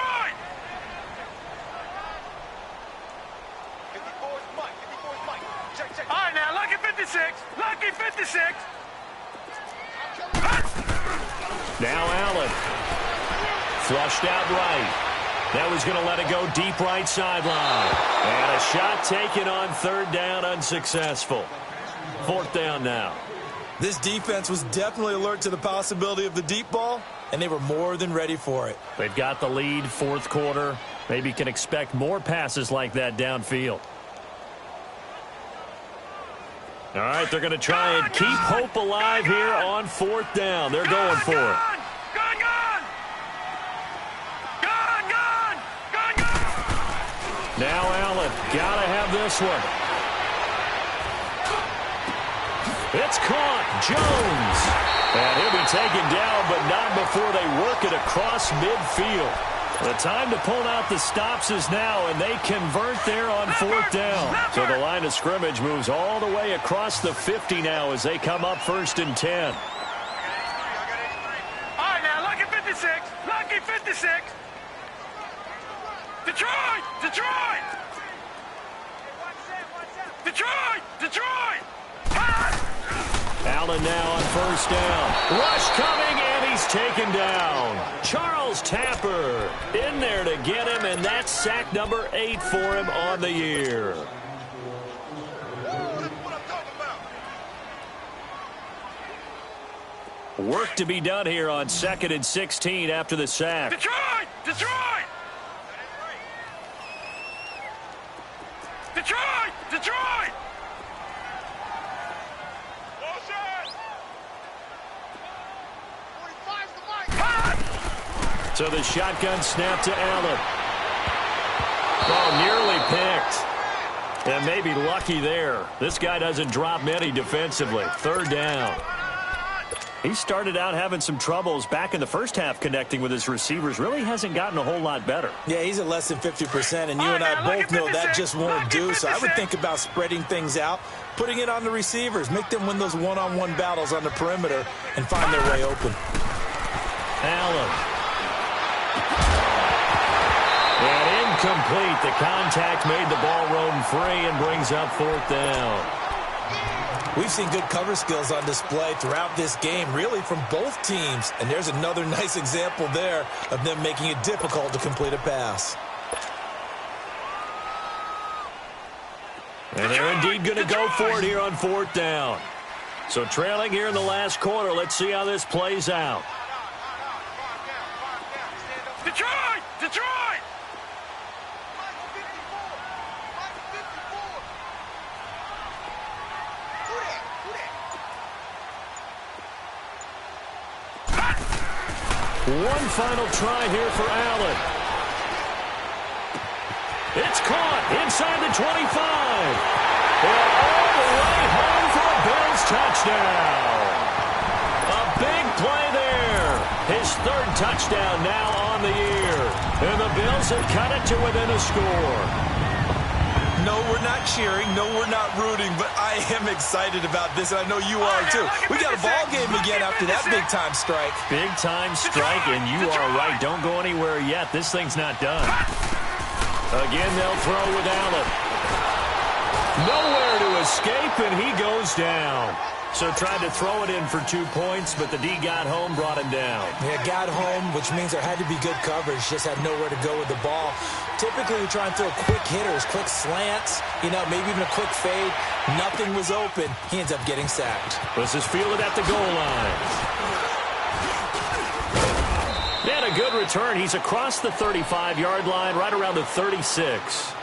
All right, now, lucky 56. Lucky 56. Now Allen. Flushed out right. That was going to let it go deep right sideline. And a shot taken on 3rd down, unsuccessful. 4th down now. This defense was definitely alert to the possibility of the deep ball, and they were more than ready for it. They've got the lead, 4th quarter. Maybe can expect more passes like that downfield. All right, they're going to try and keep hope alive here on 4th down. They're going for it. Now Allen, got to have this one. It's caught. Jones. And he'll be taken down, but not before they work it across midfield. The time to pull out the stops is now, and they convert there on 4th down. So the line of scrimmage moves all the way across the 50 now as they come up 1st and 10. All right, now, lucky 56. Lucky 56. Detroit! Detroit! Detroit! Detroit! Allen now on 1st down. Rush coming, and he's taken down. Charles Tapper in there to get him, and that's sack number 8 for him on the year. Work to be done here on 2nd and 16 after the sack. Detroit! Detroit! Detroit! Detroit! So the shotgun snap to Allen. Oh, nearly picked. And maybe lucky there. This guy doesn't drop many defensively. 3rd down. He started out having some troubles back in the first half connecting with his receivers. Really hasn't gotten a whole lot better. Yeah, he's at less than 50%, and you and I both know that just won't do. So I would think about spreading things out, putting it on the receivers, make them win those one-on-one battles on the perimeter, and find their way open. Allen. And incomplete. The contact made the ball roam free and brings up 4th down. We've seen good cover skills on display throughout this game, really from both teams. And there's another nice example there of them making it difficult to complete a pass. And they're indeed going to go for it here on 4th down. So trailing here in the last quarter. Let's see how this plays out. Detroit! Detroit! One final try here for Allen. It's caught inside the 25. And all the way home for a Bills touchdown. A big play there. His 3rd touchdown now on the year. And the Bills have cut it to within a score. No, we're not cheering. No, we're not rooting. But I am excited about this, and I know you are too. We got a ball game again after that big-time strike. Big-time strike, and you are right. Don't go anywhere yet. This thing's not done. Again, they'll throw with Allen. Nowhere to escape, and he goes down. So tried to throw it in for 2 points, but the D got home, brought him down. Yeah, got home, which means there had to be good coverage. Just had nowhere to go with the ball. Typically, we try and throw quick hitters, quick slants, maybe even a quick fade. Nothing was open. He ends up getting sacked. This is fielded at the goal line. And a good return. He's across the 35-yard line, right around the 36.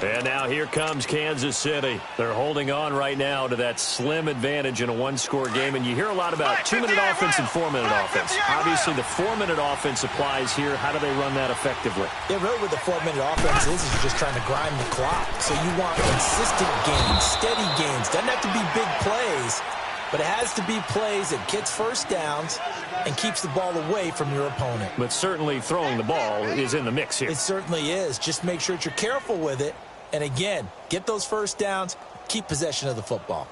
And now here comes Kansas City. They're holding on right now to that slim advantage in a one-score game. And you hear a lot about 2-minute offense and 4-minute offense. Obviously, the 4-minute offense applies here. How do they run that effectively? Yeah, really what the 4-minute offense is you're just trying to grind the clock. So you want consistent gains, steady gains. Doesn't have to be big plays, but it has to be plays that gets first downs and keeps the ball away from your opponent. But certainly throwing the ball is in the mix here. It certainly is. Just make sure that you're careful with it. And again, get those first downs, keep possession of the football.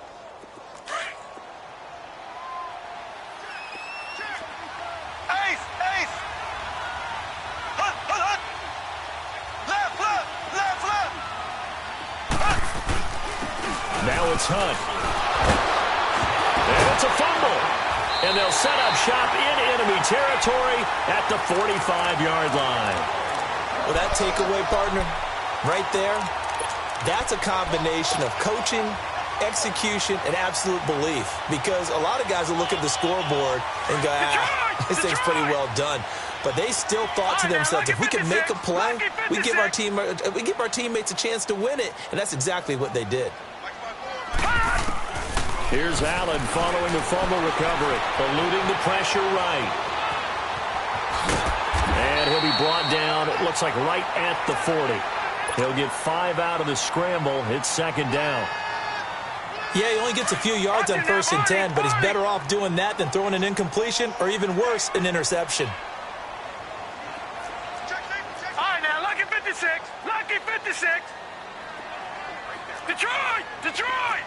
Ace! Ace! Hunt! Hunt! Hunt! Left! Left! Left! Left! Now it's Hunt. And it's a fumble. And they'll set up shop in enemy territory at the 45-yard line. Well, that takeaway, partner, right there, that's a combination of coaching, execution, and absolute belief. Because a lot of guys will look at the scoreboard and go, this thing's pretty well done. But they still thought to themselves, if we can make a play, we give our teammates a chance to win it. And that's exactly what they did. Here's Allen following the fumble recovery, eluding the pressure right. And he'll be brought down, it looks like right at the 40. He'll get 5 out of the scramble. It's 2nd down. Yeah, he only gets a few yards on 1st and 10, but he's better off doing that than throwing an incompletion or even worse, an interception. All right, now, lucky 56. Lucky 56. Detroit! Detroit!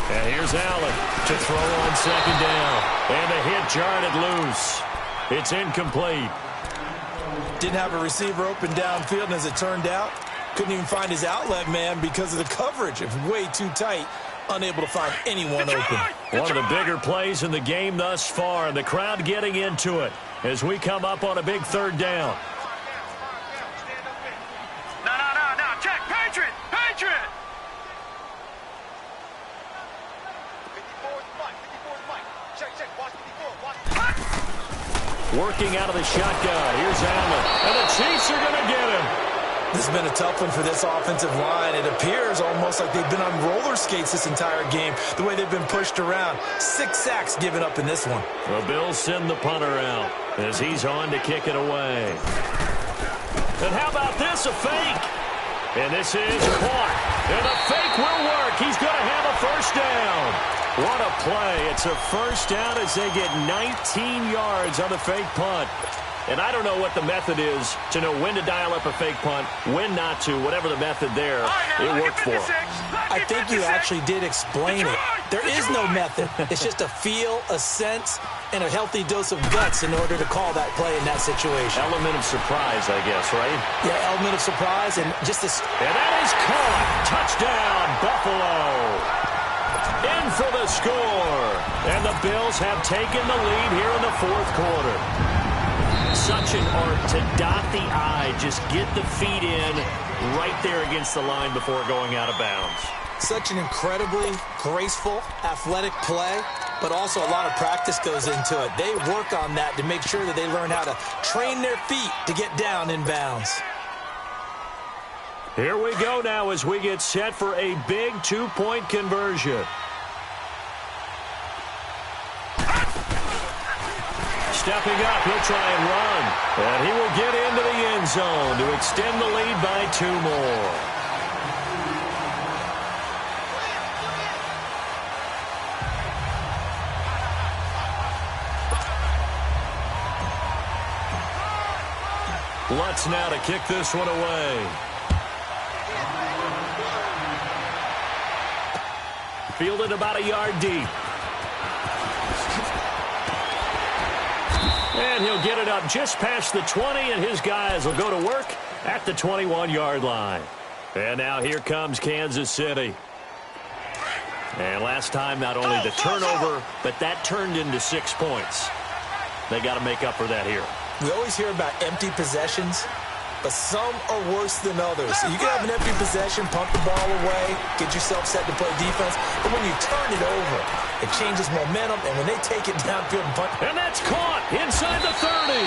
And here's Allen to throw on 2nd down. And the hit jarred it loose. It's incomplete. Didn't have a receiver open downfield, and as it turned out, couldn't even find his outlet man because of the coverage. It was way too tight, unable to find anyone open. One of the bigger plays in the game thus far, and the crowd getting into it as we come up on a big 3rd down. No. Check. Patriot! Patriot! 54's Mike. Check. Watch 54. Watch. Working out of the shotgun. Here's Allen. And the Chiefs are going to get him. This has been a tough one for this offensive line. It appears almost like they've been on roller skates this entire game, the way they've been pushed around. 6 sacks given up in this one. The Bills send the punter out as he's on to kick it away. And how about this? A fake. And this is caught. And the fake will work. He's going to have a 1st down. What a play. It's a 1st down as they get 19 yards on the fake punt. And I don't know what the method is to know when to dial up a fake punt, when not to, whatever the method there, it worked for him. I think you actually did explain it. There is no method. It's just a feel, a sense, and a healthy dose of guts in order to call that play in that situation. Element of surprise, I guess, right? Yeah, element of surprise and just a... And that is caught. Touchdown, Buffalo. In for the score. And the Bills have taken the lead here in the 4th quarter. Such an art to dot the I, just get the feet in right there against the line before going out of bounds. Such an incredibly graceful, athletic play, but also a lot of practice goes into it. They work on that to make sure that they learn how to train their feet to get down in bounds. Here we go now as we get set for a big 2-point conversion. Stepping up, he'll try and run. And he will get into the end zone to extend the lead by 2 more. Lutz now to kick this one away. Fielded about a yard deep. And he'll get it up just past the 20, and his guys will go to work at the 21-yard line. And now here comes Kansas City. And last time, not only the turnover, but that turned into 6 points. They got to make up for that here. We always hear about empty possessions, but some are worse than others. You can have an empty possession, punt the ball away, get yourself set to play defense, but when you turn it over, it changes momentum, and when they take it downfield and punt. And that's caught inside the 30.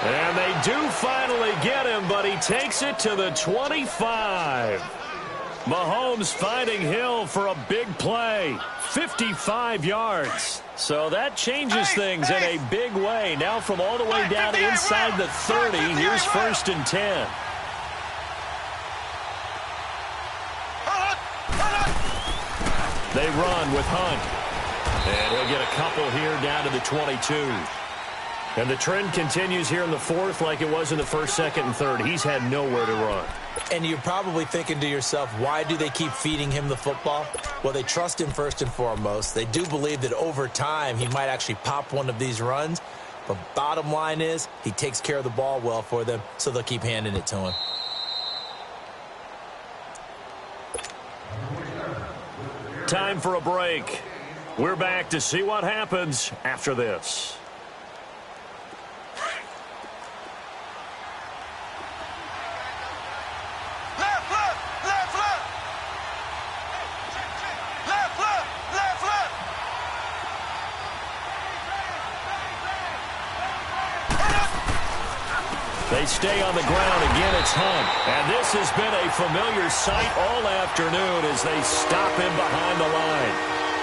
And they do finally get him, but he takes it to the 25. Mahomes finding Hill for a big play. 55 yards. So that changes things in a big way. Now from all the way down inside the 30, here's 1st and 10. They run with Hunt. And he'll get a couple here down to the 22. And the trend continues here in the 4th like it was in the 1st, 2nd, and 3rd. He's had nowhere to run. And you're probably thinking to yourself, why do they keep feeding him the football? Well, they trust him first and foremost. They do believe that over time he might actually pop one of these runs. But bottom line is he takes care of the ball well for them, so they'll keep handing it to him. Time for a break. We're back to see what happens after this. They stay on the ground. Again, it's Hunt. And this has been a familiar sight all afternoon as they stop him behind the line.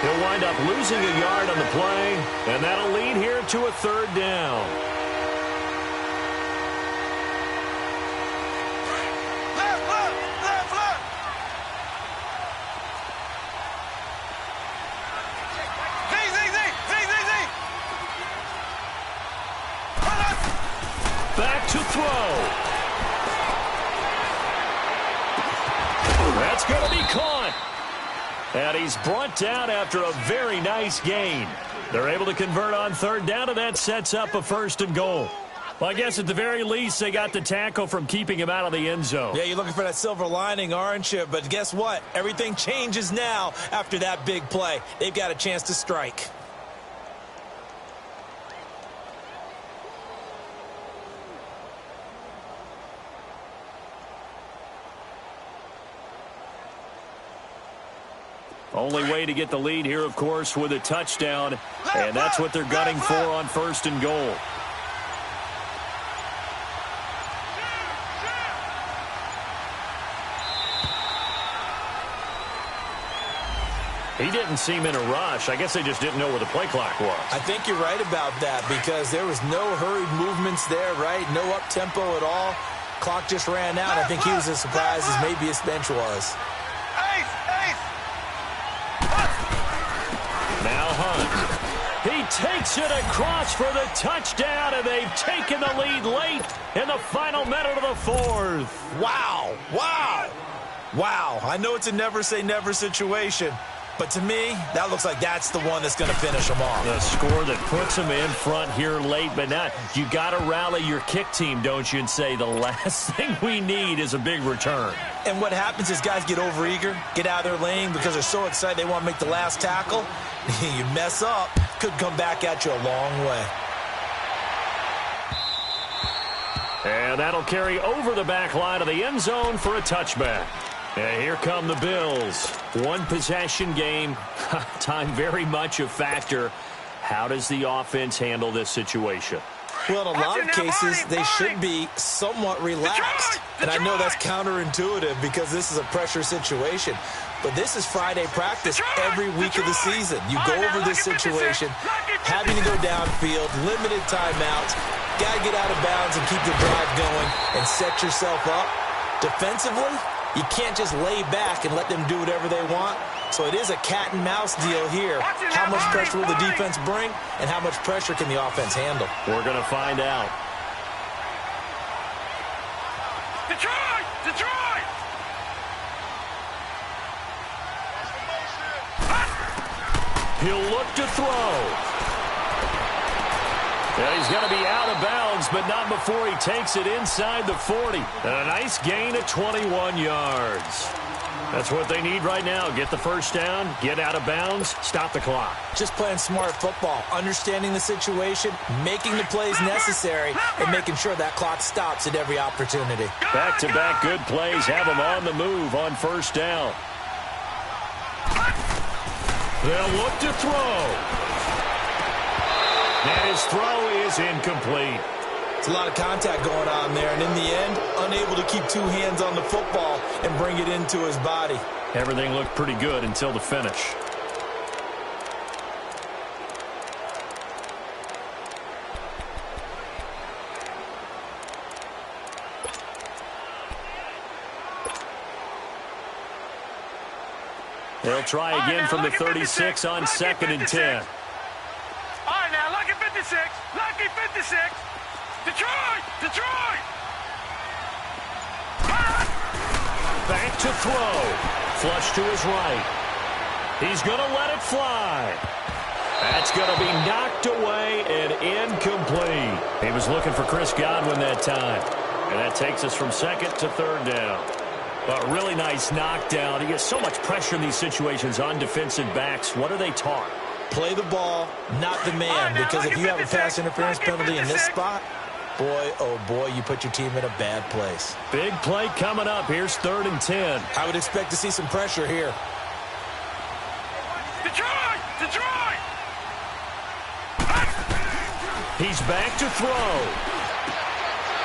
He'll wind up losing a yard on the play, and that'll lead here to a 3rd down. Back to throw. That's going to be caught. And he's brought down after a very nice gain. They're able to convert on third down, and that sets up a 1st and goal. Well, I guess at the very least, they got the tackle from keeping him out of the end zone. Yeah, you're looking for that silver lining, aren't you? But guess what? Everything changes now after that big play. They've got a chance to strike. Only way to get the lead here, of course, with a touchdown. And that's what they're gunning for on 1st and goal. He didn't seem in a rush. I guess they just didn't know where the play clock was. I think you're right about that because there was no hurried movements there, right? No up-tempo at all. Clock just ran out. I think he was as surprised as maybe his bench was. Now Hunt. He takes it across for the touchdown, and they've taken the lead late in the final minute of the 4th. Wow. Wow. Wow. I know it's a never-say-never situation. But to me, that looks like that's the one that's going to finish them off. The score that puts them in front here late, but not. You got to rally your kick team, don't you, and say the last thing we need is a big return. And what happens is guys get overeager, get out of their lane because they're so excited they want to make the last tackle. You mess up, could come back at you a long way. And that'll carry over the back line of the end zone for a touchback. And here come the Bills. One possession game. Time very much a factor. How does the offense handle this situation? Well, in a lot of cases, they should be somewhat relaxed. And I know that's counterintuitive because this is a pressure situation. But this is Friday practice every week of the season. You go over this situation, having to go downfield, limited timeouts, got to get out of bounds and keep the drive going and set yourself up. Defensively, you can't just lay back and let them do whatever they want. So it is a cat and mouse deal here. How much pressure will the defense bring, and how much pressure can the offense handle? We're going to find out. Detroit! Detroit! He'll look to throw. Yeah, he's going to be out of bounds, but not before he takes it inside the 40. And a nice gain of 21 yards. That's what they need right now. Get the first down, get out of bounds, stop the clock. Just playing smart football, understanding the situation, making the plays necessary, and making sure that clock stops at every opportunity. Back-to-back good plays have them on the move on first down. They'll look to throw. And his throw is incomplete. It's a lot of contact going on there, and in the end, unable to keep two hands on the football and bring it into his body. Everything looked pretty good until the finish. They'll try again from the 36 on 2nd and 10. All right, now, lucky 56. Lucky 56. Detroit! Detroit! Back to throw. Flush to his right. He's going to let it fly. That's going to be knocked away and incomplete. He was looking for Chris Godwin that time. And that takes us from 2nd to 3rd down. A really nice knockdown. He gets so much pressure in these situations on defensive backs. What are they taught? Play the ball, not the man, because if you have a pass interference penalty in this spot, boy, oh boy, you put your team in a bad place. Big play coming up. Here's 3rd and 10. I would expect to see some pressure here. Detroit! Detroit! He's back to throw.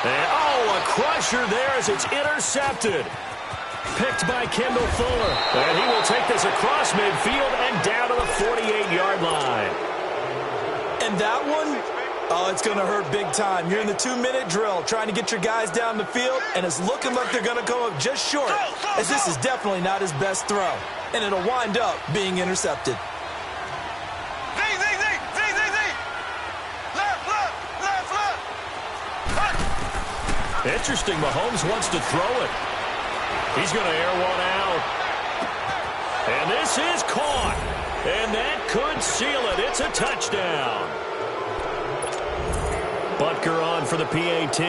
And, oh, a crusher there as it's intercepted. Picked by Kendall Fuller. And he will take this across midfield and down to the 48-yard line. And that one, oh, it's going to hurt big time. You're in the 2-minute drill trying to get your guys down the field, and it's looking like they're going to come up just short, as this is definitely not his best throw. And it'll wind up being intercepted. Z. Left, left, left, left. Interesting, Mahomes wants to throw it. He's going to air one out. And this is caught. And that could seal it. It's a touchdown. Butker on for the PAT.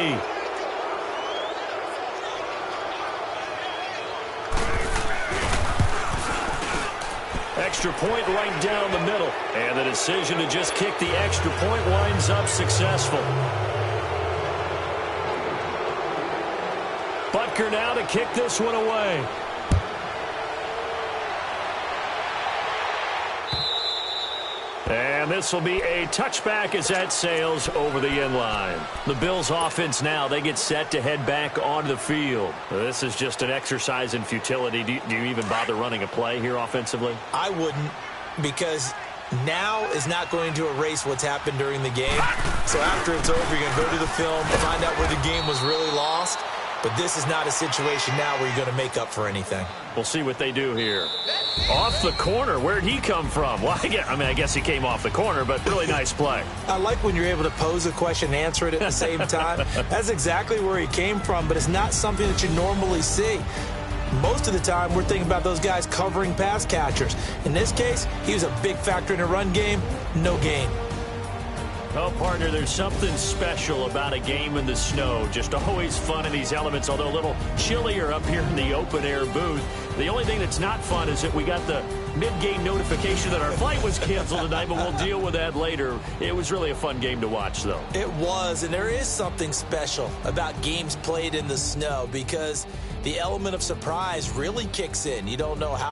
Extra point right down the middle. And the decision to just kick the extra point winds up successful. Butker now to kick this one away. And this will be a touchback as that sails over the end line. The Bills offense now, they get set to head back onto the field. This is just an exercise in futility. Do you even bother running a play here offensively? I wouldn't, because now is not going to erase what's happened during the game. So after it's over, you're going to go to the film, find out where the game was really lost. But this is not a situation now where you're going to make up for anything. We'll see what they do here. Off the corner. Where'd he come from? Well, I guess he came off the corner, but really nice play. I like when you're able to pose a question and answer it at the same time. That's exactly where he came from, but it's not something that you normally see. Most of the time, we're thinking about those guys covering pass catchers. In this case, he was a big factor in the run game. No gain. Oh, partner, there's something special about a game in the snow. Just always fun in these elements, although a little chillier up here in the open-air booth. The only thing that's not fun is that we got the mid-game notification that our flight was canceled tonight, but we'll deal with that later. It was really a fun game to watch, though. It was, and there is something special about games played in the snow because the element of surprise really kicks in. You don't know how